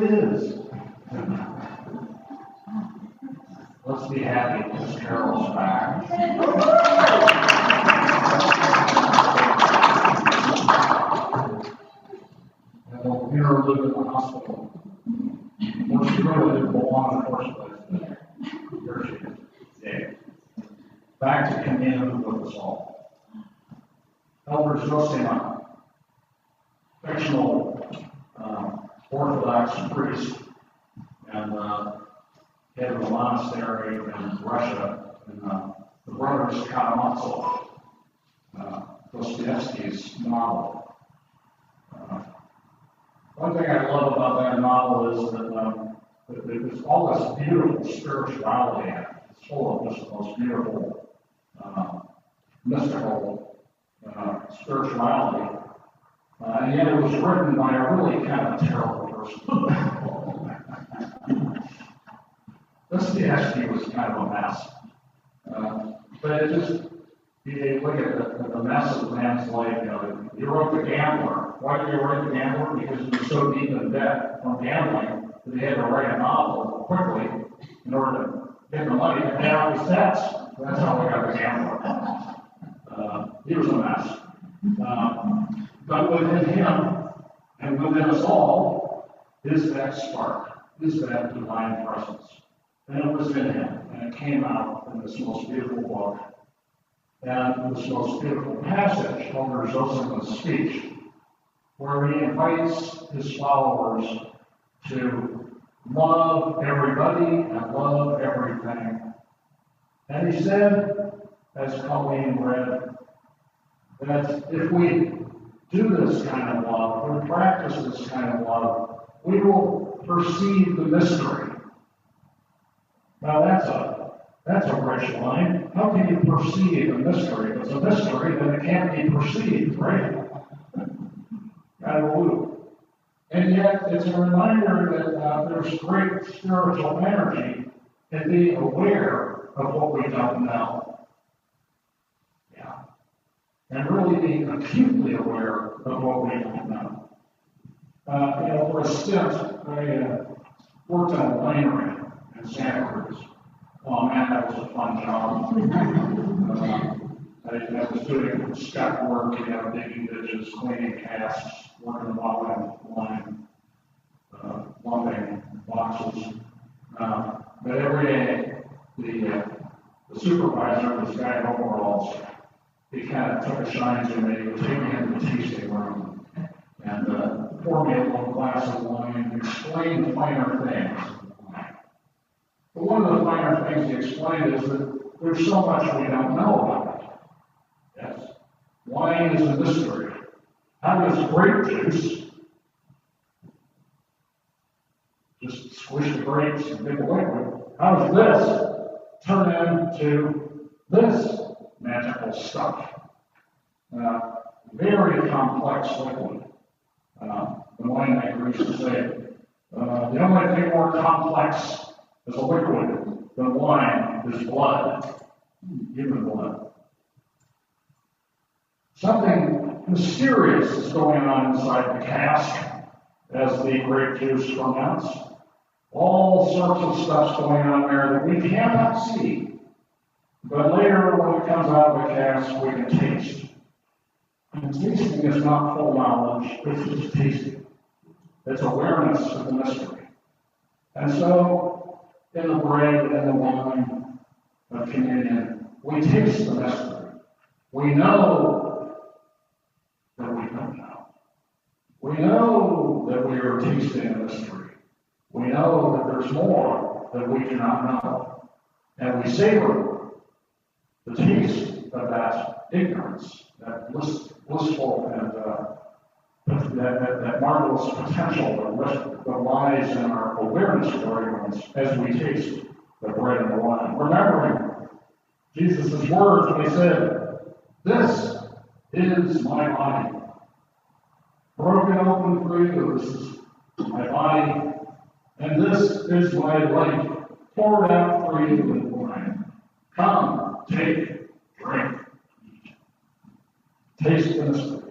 it is. Let's be happy because Carol's back. And we'll hear her live in the hospital. Well, she really didn't belong in the first place. Here she is. Yeah. Back to commune with us all. Elder Josema, fictional Orthodox priest and head of a monastery in Russia, in the Brothers Karamazov, Dostoevsky's novel. One thing I love about that novel is that there's all this beautiful spirituality in it. It's full of just the most beautiful, mystical spirituality. And yet it was written by a really kind of terrible person. Dostoevsky was kind of a mess. But it just, you look at the mess of man's life. You wrote The Gambler. Why did you write The Gambler? Because he was so deep in debt from gambling that he had to write a novel quickly in order to get the money to pay off his debts. That's how we got The Gambler. He was a mess. But within him and within us all is that spark, is that divine presence. And it was in him, and it came out in this most beautiful book. And this most beautiful passage, Elder Zosima's speech, where he invites his followers to love everybody and love everything. And he said, as Colleen read, that if we do this kind of love, we practice this kind of love, we will perceive the mystery. Now that's a rich line. How can you perceive a mystery? If it's a mystery, then it can't be perceived, right? Kind of loop. And yet, it's a reminder that there's great spiritual energy in being aware of what we don't know. Yeah. And really being acutely aware of what we don't know. For a stint, I worked on a winery in Santa Cruz. Oh man, that was a fun job. I was doing step work, digging ditches, cleaning casks, working the line, lumping boxes. But every day, the supervisor, this guy in overalls, he kind of took a shine to me. He would take me into the tasting room and pour me a little glass of wine and explain the finer things. But one of the finer things he explained is that there's so much we don't know about it. Yes. Wine is a mystery. How does grape juice, just squish the grapes and make a liquid, how does this turn into this magical stuff? Very complex liquid. The winemaker used to say, the only thing more complex as a liquid than wine is blood, human blood. Something mysterious is going on inside the cask as the grape juice ferments. All sorts of stuff's going on there that we cannot see. But later, when it comes out of the cask, we can taste. And tasting is not full knowledge, it's just tasting. It's awareness of the mystery. And so, in the bread and the wine of communion, we taste the mystery. We know that we don't know. We know that we are tasting a mystery. We know that there's more that we do not know. And we savor the taste of that ignorance, that blissful and that marvelous potential that lies in our awareness of our ignorance as we taste the bread and the wine. Remembering Jesus' words when he said, "This is my body, broken open for you. This is my body, and this is my life, poured out for you in wine. Come, take, drink, eat. Taste the mystery."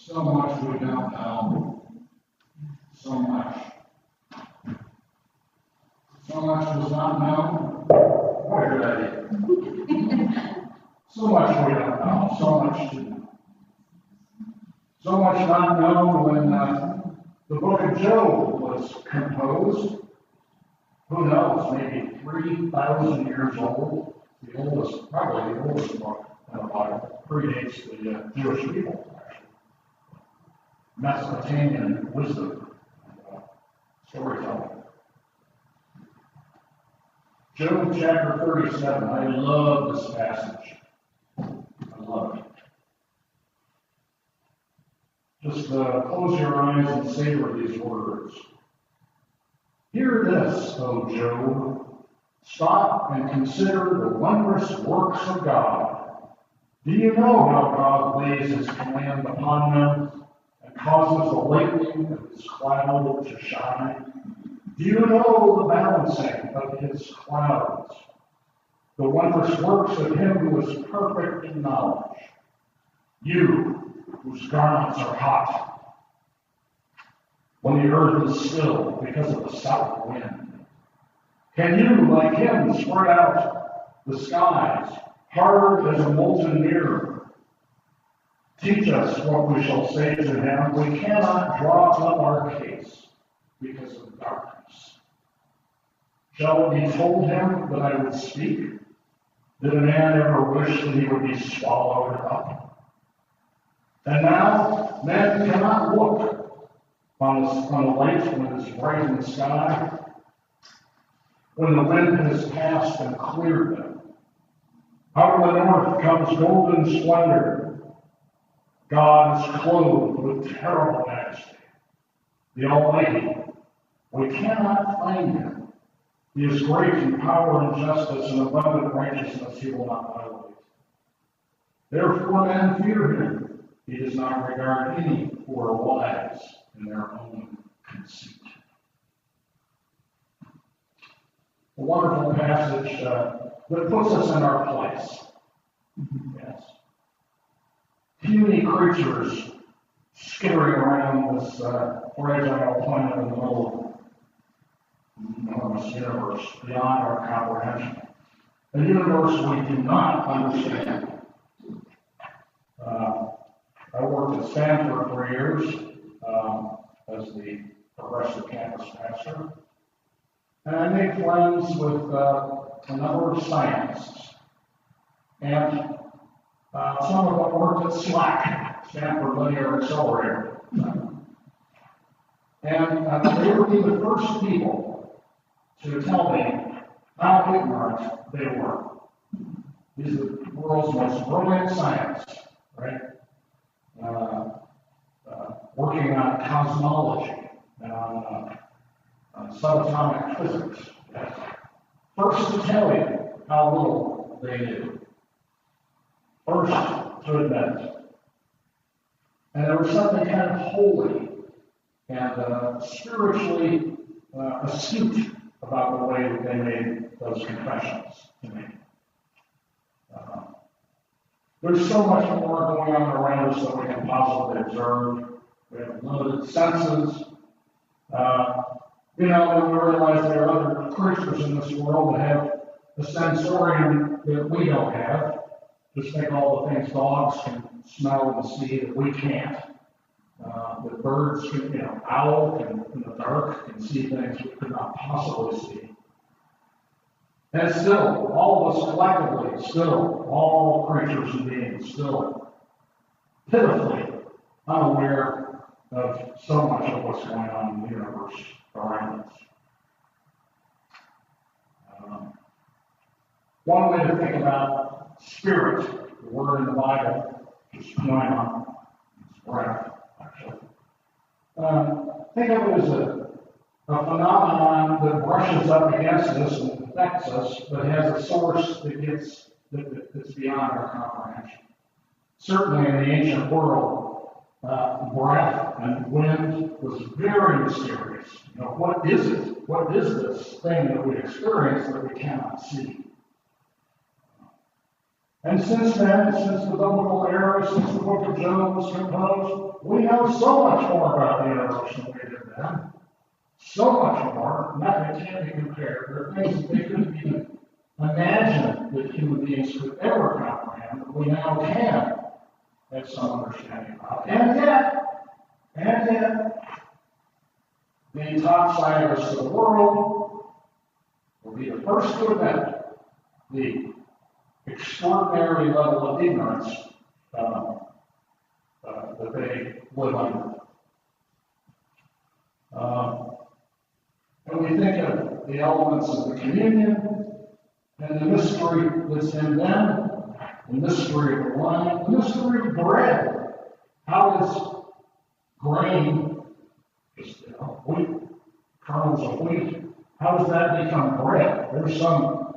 So much we don't know. So much. So much was not known. What did I do? So much we don't know. So much to know. So much not known when the book of Job was composed. Who knows? Maybe 3,000 years old. The oldest, probably the oldest book in the Bible. Predates the Jewish people. Mesopotamian wisdom and storytelling. Job chapter 37. I love this passage. I love it. Just close your eyes and savor these words. Hear this, O Job. Stop and consider the wondrous works of God. Do you know how God lays his command upon them and causes the lightning of his cloud to shine? Do you know the balancing of his clouds, the wondrous works of him who is perfect in knowledge? You, whose garments are hot, when the earth is still because of the south wind. Can you, like him, spread out the skies, hard as a molten mirror? Teach us what we shall say to him. We cannot draw up our case because of darkness. Shall it be told him that I would speak? Did a man ever wish that he would be swallowed up? And now, men cannot look on the light when it is bright in the sky, when the wind has passed and cleared them. Out of the north comes golden splendor. God is clothed with terrible majesty. The Almighty, we cannot find him. He is great in power and justice and abundant righteousness he will not violate. Therefore men fear him. He does not regard any who are wise in their own conceit. A wonderful passage that puts us in our place. Yes. Puny creatures skittering around this fragile planet in the middle of an enormous universe beyond our comprehension. A universe we do not understand. I worked at Stanford for years as the progressive campus pastor. And I made friends with a number of scientists. And some of them worked at SLAC, Stanford Linear Accelerator. And they would be the first people to tell me how ignorant they were. These are the world's most brilliant scientists, right? Working on cosmology and on subatomic physics. First to tell you how little they knew. First to admit it. And there was something kind of holy and spiritually astute about the way that they made those confessions to me. There's so much more going on around us than we can possibly observe. We have limited senses. When we realize there are other creatures in this world that have a sensorium that we don't have. Just think all the things dogs can smell and see that we can't. The birds can, owl can, in the dark, can see things we could not possibly see. And still, all of us collectively, still, all creatures and beings, still pitifully unaware of so much of what's going on in the universe around us. One way to think about spirit, the word in the Bible, just pneuma, it's breath, actually. Think of it as a phenomenon that brushes up against us and affects us, but has a source that's beyond our comprehension. Certainly in the ancient world, breath and wind was very mysterious. What is it? What is this thing that we experience that we cannot see? And since then, since the biblical era, since the book of Job was composed, we know so much more about the universe than we did then. So much more, nothing can be compared. There are things that they couldn't even imagine that human beings could ever comprehend that we now can have some understanding about. And yet, the top scientists of the world will be the first to admit the extraordinary level of ignorance that they live under. When we think of the elements of the communion and the mystery that's in them, the mystery of the wine, the mystery of bread. How does grain, just wheat, kernels of wheat, how does that become bread? There's some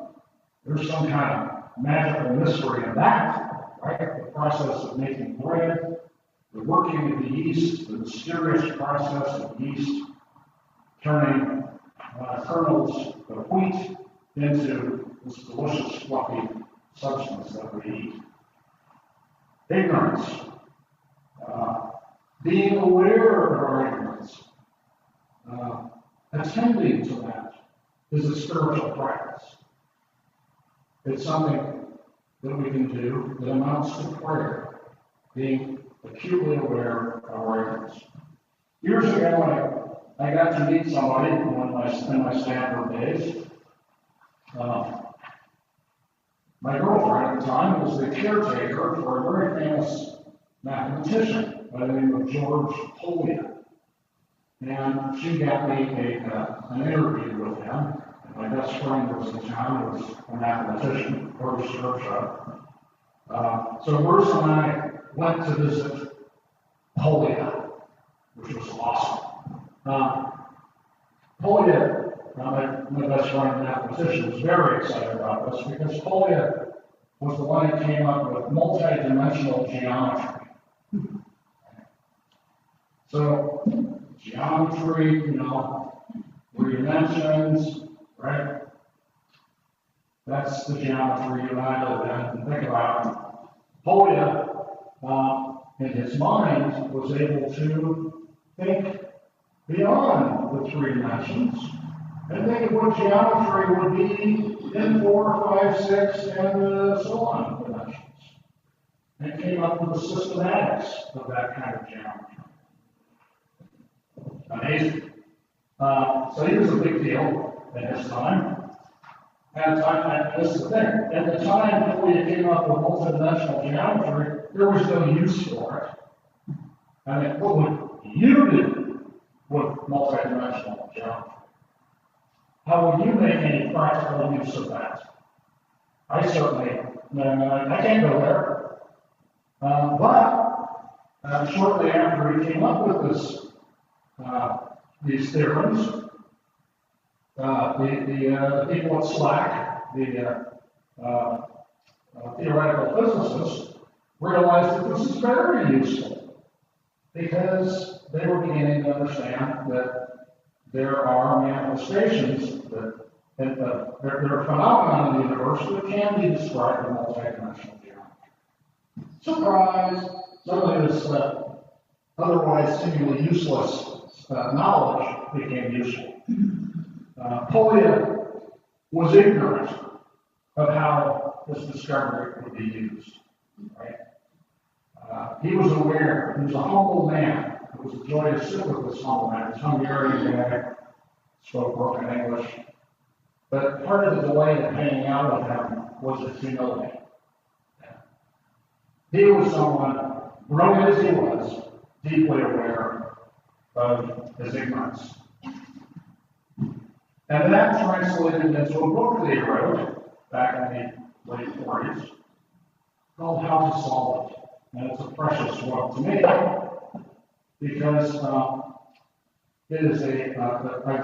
kind of magical mystery in that, right? The process of making bread, the working of the yeast, the mysterious process of yeast turning kernels of wheat into this delicious, fluffy substance that we eat. Ignorance. Being aware of our ignorance. Attending to that is a spiritual practice. It's something that we can do that amounts to prayer, being acutely aware of our ignorance. Years ago, I got to meet somebody in my Stanford days. My girlfriend at the time was the caretaker for a very famous mathematician by the name of George Polya. And she got me an interview with him. And my best friend was in town, was a mathematician, Bruce Burklo. So Bruce and I went to visit Polya, which was awesome. Polya, my best friend and mathematician, was very excited about this because Polya was the one that came up with multi-dimensional geometry. So, geometry, 3 dimensions, right? That's the geometry you and I live in. And think about it. Polya, in his mind, was able to think beyond the 3 dimensions and think of what geometry would be in 4, 5, 6, and so on dimensions. And came up with the systematics of that kind of geometry. Amazing. So he was a big deal at his time. And this is the thing, at the time that we came up with multidimensional geometry, there was no use for it. I mean, what would you do with multidimensional geometry? How would you make any practical use of that? I certainly, I can't go there. But shortly after he came up with these theorems, the people at SLAC, the theoretical physicists, realized that this is very useful because they were beginning to understand that there are manifestations that there are phenomena in the universe that can be described in multidimensional geometry. Surprise! Suddenly this otherwise seemingly useless knowledge became useful. Polya was ignorant of how this discovery would be used. Right? He was aware. He was a humble man. It was a joy to sit with this humble man. He was Hungarian guy, spoke broken English. But part of the delight of hanging out with him was his humility. He was someone, grown as he was, deeply aware of his ignorance. And that translated into a book that he wrote back in the late 40s called How to Solve It. And it's a precious book to me because it is a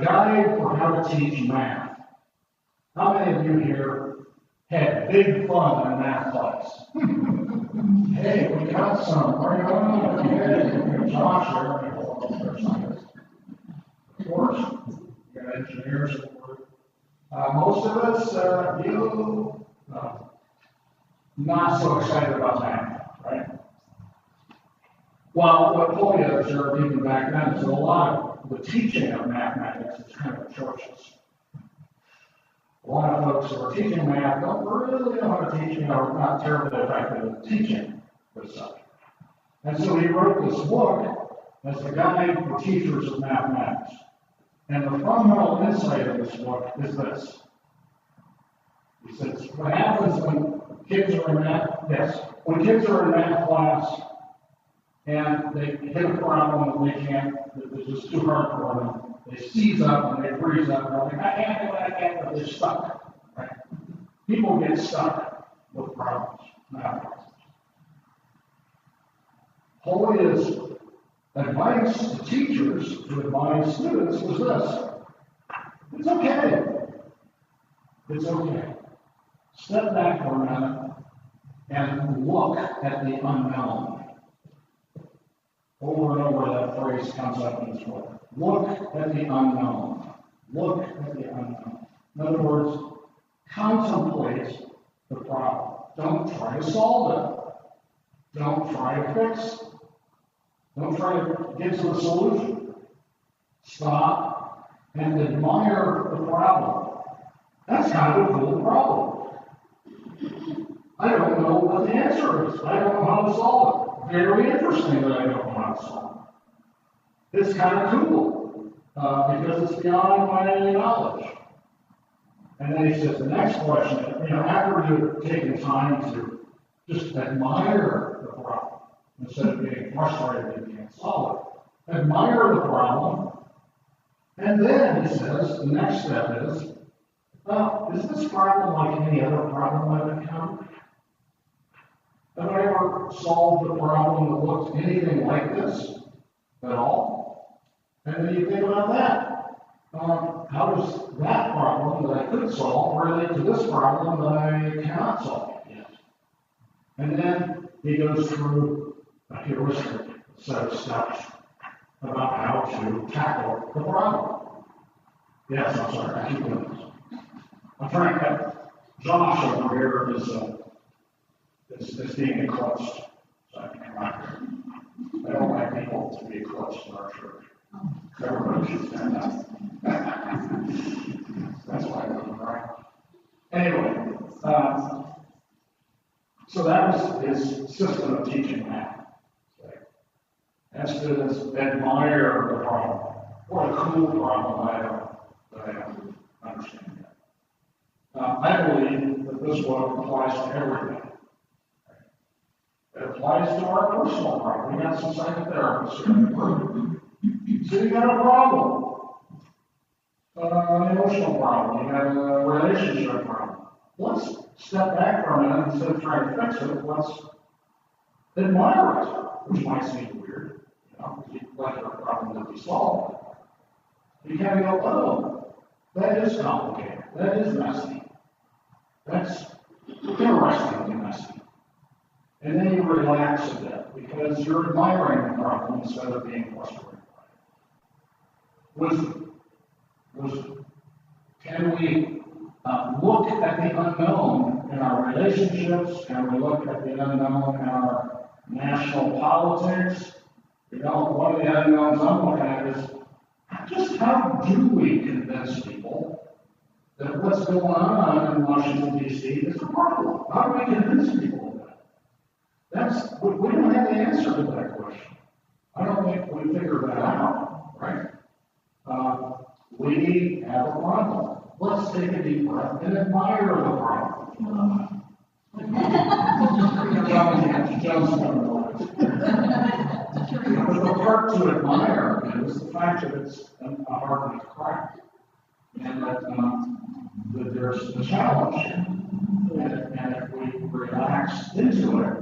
guide for how to teach math. How many of you here had big fun in math class? Hey, we got some. Right on. Hey, Josh there. Of course. You got engineers. Most of us, not so excited about math, right? Well, what Polya observed even back then is that a lot of the teaching of mathematics is kind of atrocious. A lot of folks who are teaching math don't really know how to teach, or not terribly effective at teaching this subject. And so he wrote this book as a guide for teachers of mathematics. And the fundamental insight of this book is this. He says, what happens when kids are in math? Yes, when kids are in math class and they hit a problem that they can't, it's just too hard for them, they seize up and they freeze up and they're like, I can't do it, I can't do it, they're stuck. Right? People get stuck with problems, math problems. Polya's advice to teachers, to advise students, was this. It's okay. It's okay. Step back for a minute and look at the unknown. Over and over that phrase comes up in this book. Look at the unknown. Look at the unknown. In other words, contemplate the problem. Don't try to solve it. Don't try to fix it. Don't try to get to a solution. Stop and admire the problem. That's kind of a cool problem. I don't know what the answer is. I don't know how to solve it. Very interesting that I don't know how to solve it. It's kind of cool because it's beyond my knowledge. And then he says the next question, after you've taken time to just admire the problem, instead of being frustrated that you can't solve it, admire the problem. And then he says the next step is this problem like any other problem I've encountered? Have I ever solved a problem that looked anything like this at all? And then you think about that. How does that problem that I could solve relate to this problem that I cannot solve yet? And then he goes through a heuristic set of steps about how to tackle the problem. Yes, I'm sorry, I keep doing this. I'm trying to, Josh over here is being eclipsed. So I don't like people to be eclipsed in our church. Everybody should stand up. That's why I don't, right? Anyway, so that was his system of teaching math. And students admire the problem. What a cool problem I don't understand yet. I believe that this book applies to everything. It applies to our personal problem. We got some psychotherapists here in the group. So you got a problem, an emotional problem, you got a relationship problem. Let's step back from it instead of trying to fix it. Let's admire it, which might seem weird, because you'd like a problem to be solved. You kind of go, oh, that is complicated. That is messy. That's interestingly messy. And then you relax a bit because you're admiring the problem instead of being frustrated by it. Can we look at the unknown in our relationships? Can we look at the unknown in our national politics? One of the unknowns I'm looking at is just how do we convince people that what's going on in Washington, D.C. is a problem? How do we convince people of that? We don't have the answer to that question. I don't think we figured that out, right? We have a problem. Let's take a deep breath and admire the problem. John's one of those. But the part to admire is the fact that it's a hard to crack. And that there's the challenge. And if we relax into it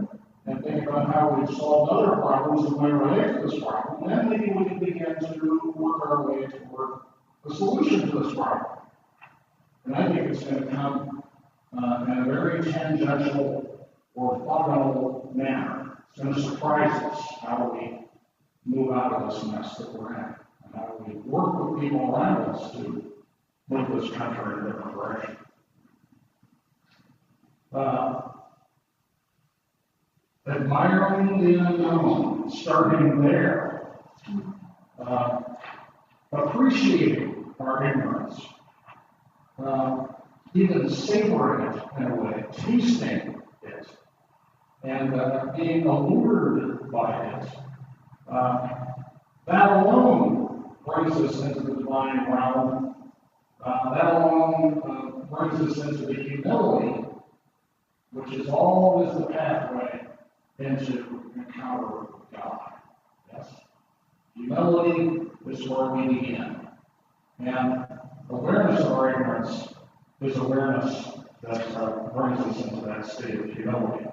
and think about how we've solved other problems and we relate to this problem, then maybe we can begin to work our way toward the solution to this problem. And I think it's going to come in a very tangential or orthogonal manner. It's going to surprise us how we move out of this mess that we're in, and how we work with people around us to move this country in a different direction. Admiring the unknown, starting there. Appreciating our ignorance. Even savoring it in a way, tasting it, and being allured by it. That alone brings us into the divine realm. That alone brings us into the humility, which is always the pathway into encounter with God. Yes? Humility is where we begin. And awareness of our ignorance is awareness that brings us into that state of humility.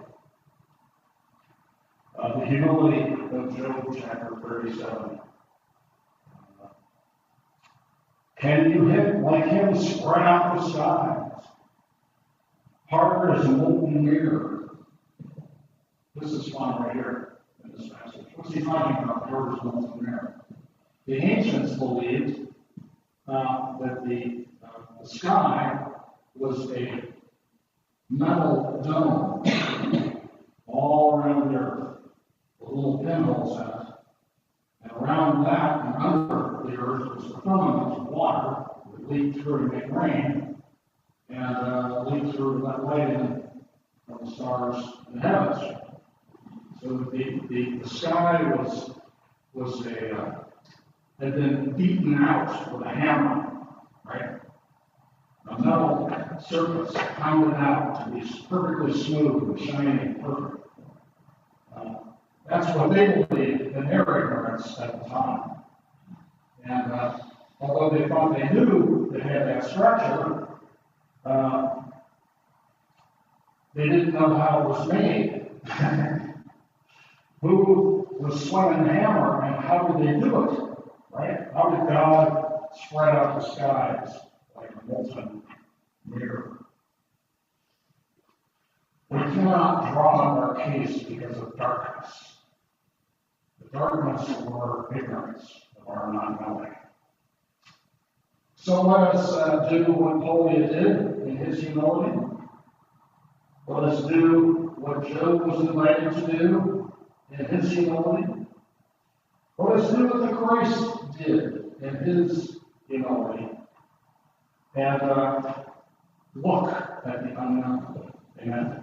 The humility of Job chapter 37. Can you like him spread out the skies, hard as a molten mirror? This is fun right here in this passage. What's he talking about, hard as a molten mirror? The ancients believed that the sky was a metal dome all around the earth, with little pinholes in it. And around that and under the earth was the firmament of water that leaked through to make rain, and leaked through to let light in from the stars in the heavens. So the sky had been beaten out with a hammer, right? A metal surface pounded out to be perfectly smooth and shiny and perfect. That's what they believed in their ignorance at the time. And although they thought they knew they had that structure, they didn't know how it was made. Who was swinging the hammer, and how did they do it? Right? How did God spread out the skies like a molten mirror? We cannot draw on our case because of darkness. The darkness or ignorance of our not knowing. So let us do what Polya did in his humility. Let us do what Job was invited to do in his humility. Let us do what the Christ did in his humility. And look at the unknown. Amen.